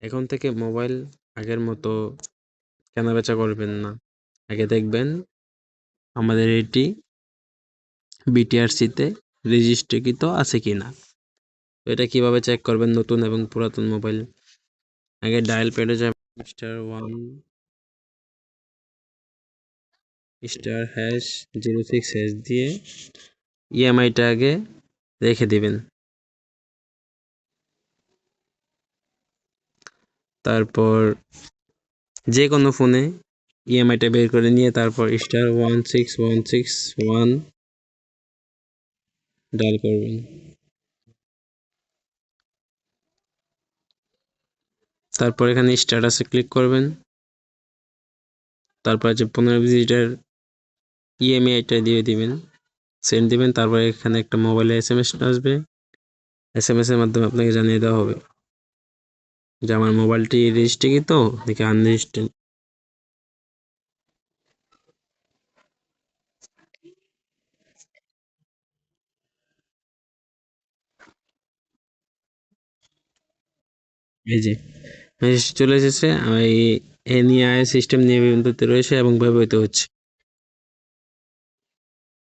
এখন থেকে মোবাইল আগের মতো কেনাবেচা করবেন না। আগে দেখবেন আমাদের এটি বিটিআরসিতে রেজিস্ট্রিকৃত আছে কিনা। তো এটা কিভাবে চেক করবেন নতুন এবং পুরাতন মোবাইল? আগে ডায়াল প্যাডে যাবেন, *1*#06# দিয়ে ইএমআইটা আগে রেখে দিবেন। তারপর যে কোনো ফোনে ইএমআইটা বের করে নিয়ে তারপর *16161 ডায়াল করবেন। তারপর এখানে স্ট্যাটাসে ক্লিক করবেন। তারপর যে 15 ডিজিটের ইএমআইটা দিয়ে দিবেন, সেন্ড দিবেন। তারপর এখানে একটা মোবাইলে এসএমএস আসবে। এসএমএস এর মাধ্যমে আপনাকে জানিয়ে দেওয়া হবে যে আমার মোবাইলটি রেজিস্ট্রিকৃত নাকি আনরেজিস্ট্রিড। এই যে মেসেজ চলে এসেছে। এই এনইআই সিস্টেম নিবন্ধিত রয়েছে এবং ব্যবহৃত হচ্ছে।